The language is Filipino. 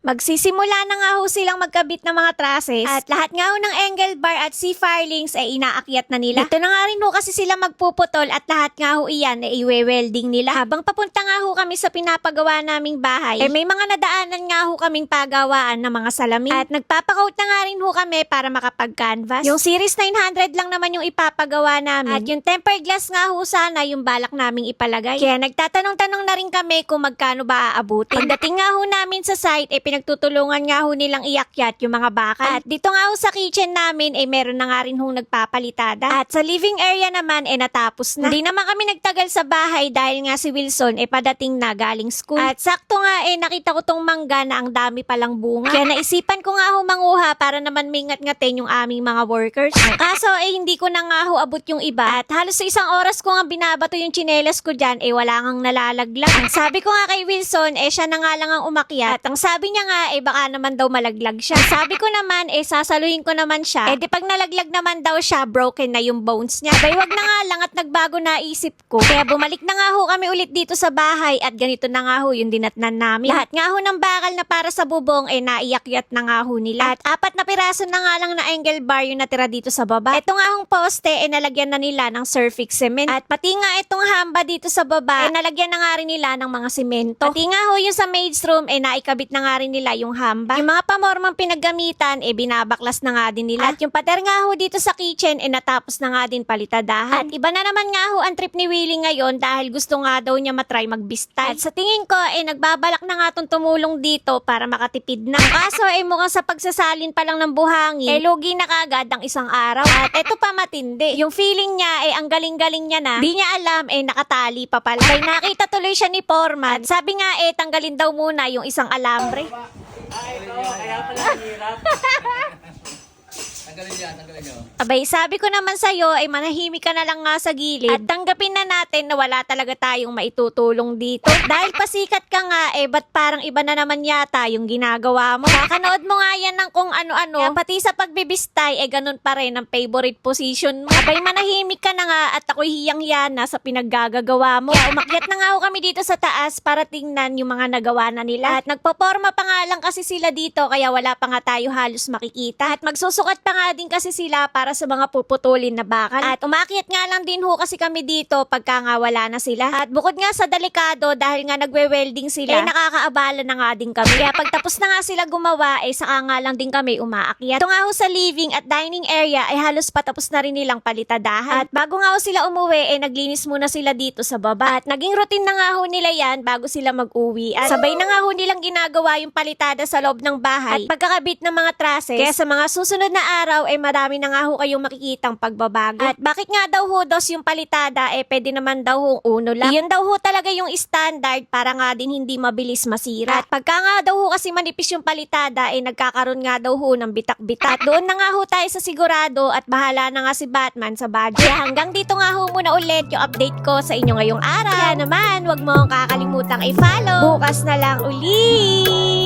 Magsisimula na nga ho silang magkabit ng mga trusses at lahat nga ho ng angle bar at C-filings ay inaakyat na nila. Ito na nga rin ho kasi sila magpuputol at lahat nga ho iyan ay iwe-welding nila. Habang papunta nga ho kami sa pinapagawa naming bahay, may mga nadaanan nga ho kaming pagawaan ng mga salamin. At nagpapakout na nga rin ho kami para makapag-canvas. Yung series 900 lang naman yung ipapagawa namin. At yung tempered glass nga ho sana yung balak naming ipalagay. Kaya nagtatanong-tanong na rin kami kung magkano ba aabutin. Pagdating nga ho namin sa site, pinagtutulungan nga ho nilang iakyat yung mga bakal. At dito nga ho sa kitchen namin, meron na nga rin hong nagpapalitada. At sa living area naman, natapos na. Hindi naman kami nagtagal sa bahay dahil nga si Wilson, padating na galing school. At sakto nga, nakita ko tong mangga na ang dami palang bunga. Kaya naisipan ko nga ho manguha para naman mingat-ngatin yung aming mga workers. Kaso, hindi ko na nga ho abot yung iba. At halos sa isang oras ko nga binabato yung tsinelas ko dyan, wala ngang nalalaglag. Sabi ko nga kay Wilson, siya na nga lang ang umakyat. At ang sabi niya nga, baka naman daw malaglag siya. Sabi ko naman, sasaluhin ko naman siya. Di pag nalaglag naman daw siya, broken na yung bones niya. Bay, wag na nga lang at nagbago na isip ko. Kaya bumalik na nga ho kami ulit dito sa bahay at ganito na nga ho yung dinatnan namin. Lahat nga ho ng bakal na para sa bubong, naiyakyat na nga ho nila. At 4 na piraso na nga lang na angle bar yung natira dito sa baba. Ito nga hong poste, nalagyan na nila ng Surfix cement. At pati nga itong hamba dito sa baba, nalagyan na nga rin nila ng mga simento. Pati nga ho yung sa maid's room, naikabit na nga rin nila yung hamba. Yung mga pamormang pinaggamitan, binabaklas na nga din nila. At yung pader nga ho dito sa kitchen, natapos na nga din palitadahan. At iba na naman nga ho ang trip ni Willie ngayon dahil gusto nga daw niya matry magbistay. At sa tingin ko, nagbabalak na nga tong tumulong dito para makatipid na. Kaso, mukhang sa pagsasalin pa lang ng buhangin, lugi na kagad ang isang araw. At eto pa matindi. Yung feeling niya, ang galing-galing niya na. Di niya alam, nakatali pa pala. Kaya nakita tuloy siya ni Foreman. At sabi nga, tanggalin daw muna yung isang alambre. Kaya pala hirap. Tanggalin nyo. Abay, sabi ko naman sa'yo, manahimik ka na lang nga sa gilid. At tanggapin na natin na wala talaga tayong maitutulong dito. Dahil pasikat ka nga, ba't parang iba na naman yata yung ginagawa mo? Kakanood mo nga yan ng kung ano-ano. Kaya pati sa pagbibistay, ganun pa rin ang favorite position mo. Abay, manahimik ka na nga at ako'y hiyang-hiya na sa pinaggagawa mo. Kaya umakyat na nga ako kami dito sa taas para tingnan yung mga nagawa na nila. At nagpoporma pa nga lang kasi sila dito, kaya wala pa nga tayo halos makikita. At magsusukat pa nga din kasi sila para sa mga puputulin na bakal. At umakyat nga lang din ho kasi kami dito pagka nga wala na sila. At bukod nga sa delikado dahil nga nagwe-welding sila, nakakaabala na nga din kami. Kaya pagtapos na nga sila gumawa, saka nga lang din kami umaakyat. Ito nga ho sa living at dining area halos patapos na rin nilang palitadahan. At bago nga ho sila umuwi, naglinis muna sila dito sa baba. At naging routine na nga ho nila yan bago sila mag-uwi. At sabay na nga ho nilang ginagawa yung palitada sa loob ng bahay at pagkakabit ng mga trusses. Kaya sa mga susunod na araw, marami na nga ho kayong makikitang pagbabago. At bakit nga daw ho dos yung palitada, pwede naman daw ho uno lang. Iyon daw ho talaga yung standard para nga din hindi mabilis masira. At pagka nga daw ho kasi manipis yung palitada, nagkakaroon nga daw ho ng bitak-bitak. At doon na nga ho tayo sa sigurado at bahala na nga si Batman sa budget. Kaya hanggang dito nga ho muna ulit yung update ko sa inyo ngayong araw. Kaya naman, wag mo kakalimutan i-follow. Bukas na lang ulit!